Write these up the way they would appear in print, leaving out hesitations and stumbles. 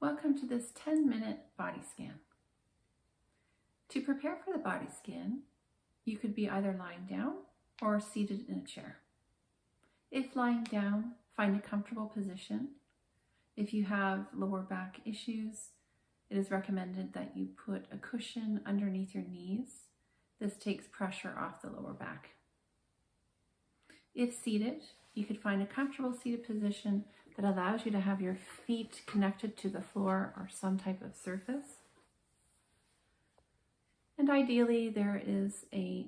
Welcome to this 10-minute body scan. To prepare for the body scan, you could be either lying down or seated in a chair. If lying down, find a comfortable position. If you have lower back issues, it is recommended that you put a cushion underneath your knees. This takes pressure off the lower back. If seated, you could find a comfortable seated position that allows you to have your feet connected to the floor or some type of surface. And ideally, there is a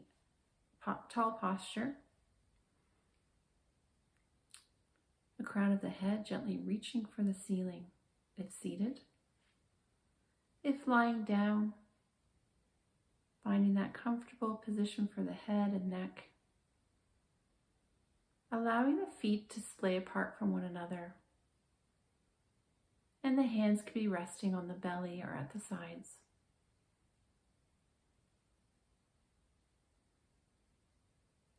tall posture. The crown of the head gently reaching for the ceiling if seated. If lying down, finding that comfortable position for the head and neck. Allowing the feet to splay apart from one another. And the hands could be resting on the belly or at the sides.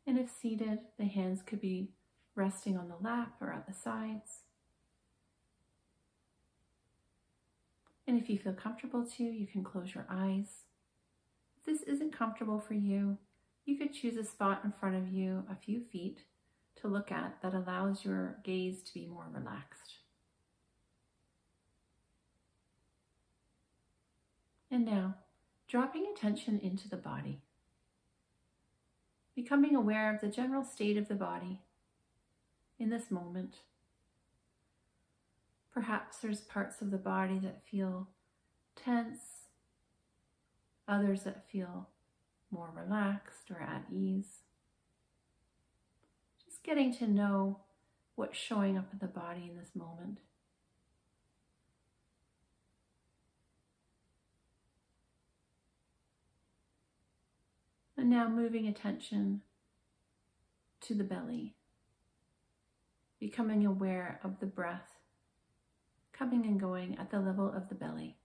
And if seated, the hands could be resting on the lap or at the sides. And if you feel comfortable to, you can close your eyes. If this isn't comfortable for you, you could choose a spot in front of you a few feet to look at that allows your gaze to be more relaxed. And now, dropping attention into the body. Becoming aware of the general state of the body in this moment. Perhaps there's parts of the body that feel tense, others that feel more relaxed or at ease. Just getting to know what's showing up in the body in this moment. And now moving attention to the belly, becoming aware of the breath coming and going at the level of the belly.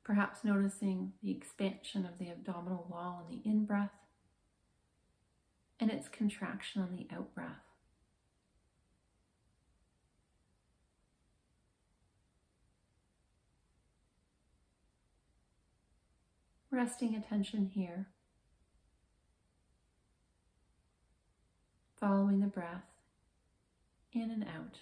Perhaps noticing the expansion of the abdominal wall on the in-breath and its contraction on the out-breath. Resting attention here, following the breath in and out.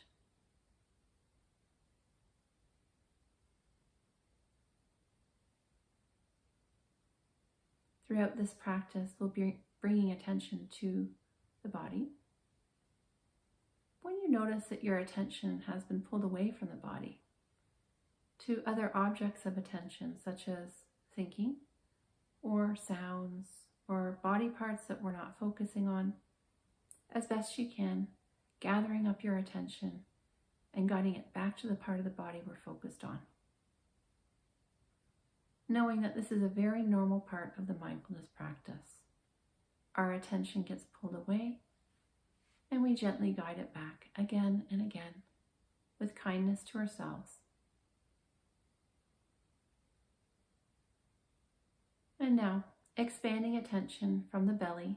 Throughout this practice, we'll be bringing attention to the body. When you notice that your attention has been pulled away from the body to other objects of attention, such as thinking, or sounds, or body parts that we're not focusing on, as best you can, gathering up your attention and guiding it back to the part of the body we're focused on. Knowing that this is a very normal part of the mindfulness practice. Our attention gets pulled away and we gently guide it back again and again with kindness to ourselves. And now, expanding attention from the belly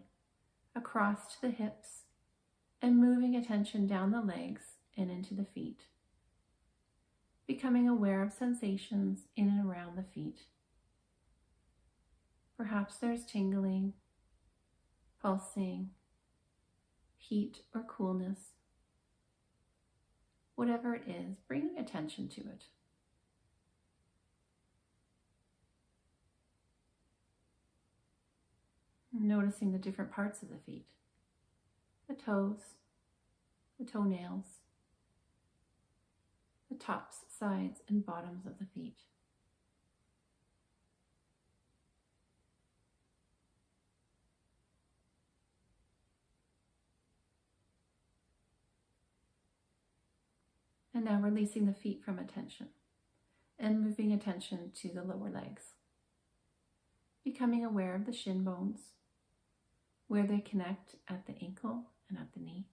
across to the hips and moving attention down the legs and into the feet. Becoming aware of sensations in and around the feet. Perhaps there's tingling, pulsing, heat or coolness. Whatever it is, bringing attention to it. Noticing the different parts of the feet, the toes, the toenails, the tops, sides, and bottoms of the feet. And now releasing the feet from attention and moving attention to the lower legs. Becoming aware of the shin bones, where they connect at the ankle and at the knee.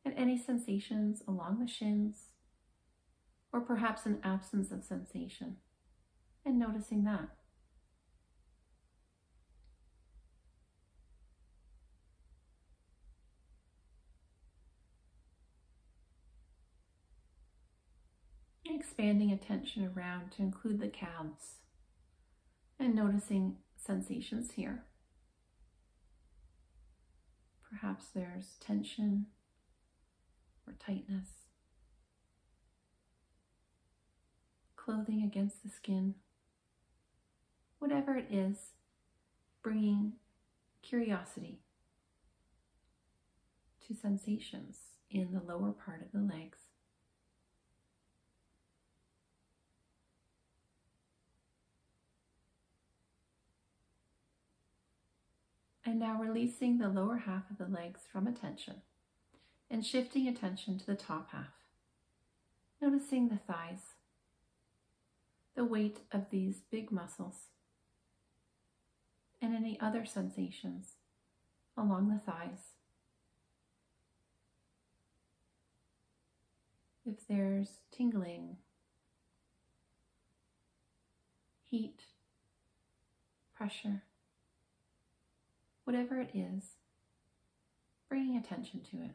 And any sensations along the shins, or perhaps an absence of sensation, and noticing that. Expanding attention around to include the calves and noticing sensations here. Perhaps there's tension or tightness. Clothing against the skin. Whatever it is, bringing curiosity to sensations in the lower part of the legs. And now releasing the lower half of the legs from attention and shifting attention to the top half. Noticing the thighs, the weight of these big muscles, and any other sensations along the thighs. If there's tingling, heat, pressure, whatever it is, bringing attention to it.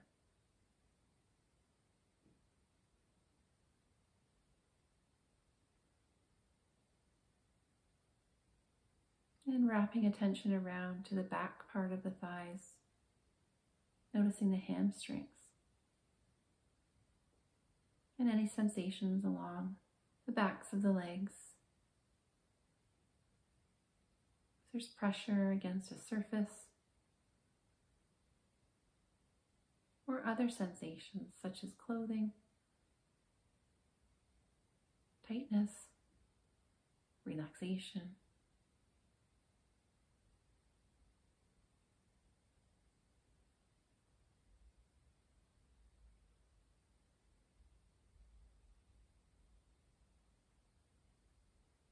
And wrapping attention around to the back part of the thighs, noticing the hamstrings and any sensations along the backs of the legs. If there's pressure against a surface or other sensations such as clothing, tightness, relaxation.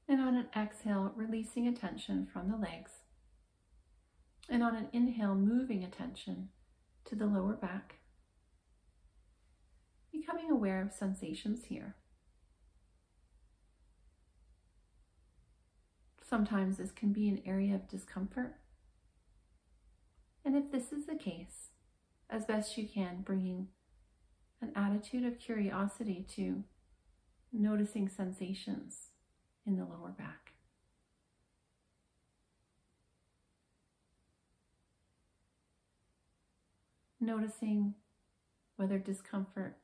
And on an exhale, releasing attention from the legs. And on an inhale, moving attention to the lower back. Becoming aware of sensations here. Sometimes this can be an area of discomfort. And if this is the case, as best you can, bringing an attitude of curiosity to noticing sensations in the lower back. Noticing whether discomfort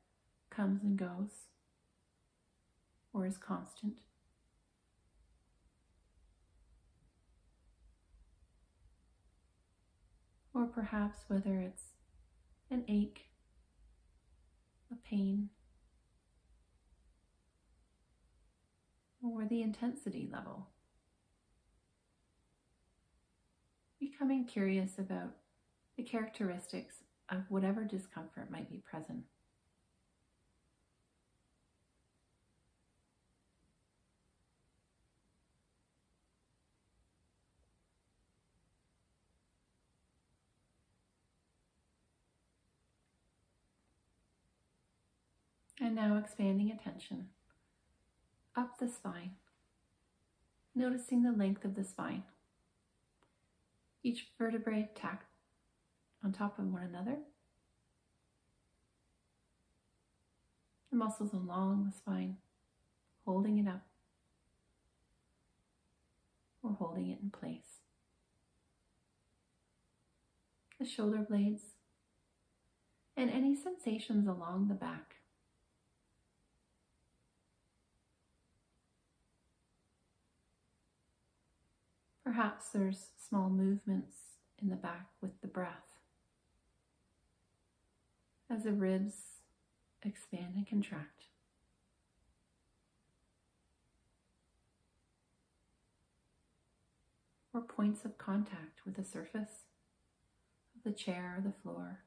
comes and goes or is constant. Or perhaps whether it's an ache, a pain, or the intensity level. Becoming curious about the characteristics of whatever discomfort might be present. And now expanding attention up the spine, noticing the length of the spine. Each vertebrae tacked on top of one another. The muscles along the spine, holding it up or holding it in place. The shoulder blades and any sensations along the back. Perhaps there's small movements in the back with the breath as the ribs expand and contract. Or points of contact with the surface of the chair or the floor.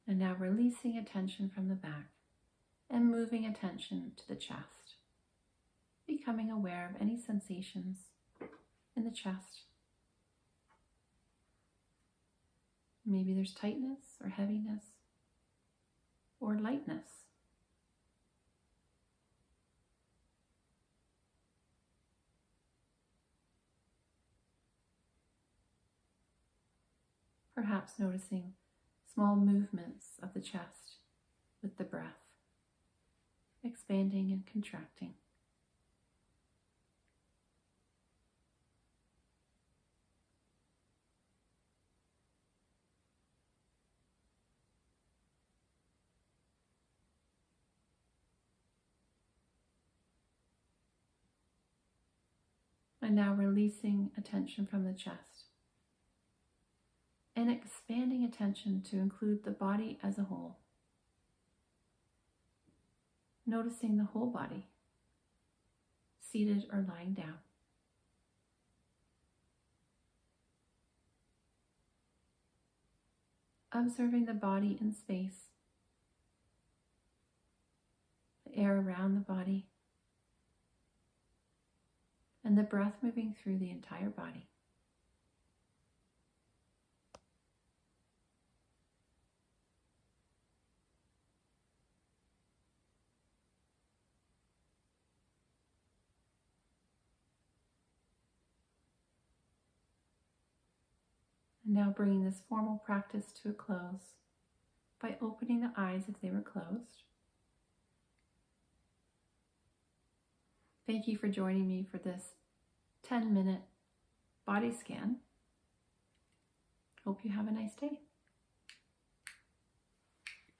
And now releasing attention from the back and moving attention to the chest, becoming aware of any sensations in the chest. Maybe there's tightness or heaviness or lightness perhaps noticing small movements of the chest with the breath, expanding and contracting. And now releasing attention from the chest and expanding attention to include the body as a whole. Noticing the whole body, seated or lying down. Observing the body in space, the air around the body, and the breath moving through the entire body. And now bringing this formal practice to a close by opening the eyes if they were closed. Thank you for joining me for this 10-minute body scan. Hope you have a nice day.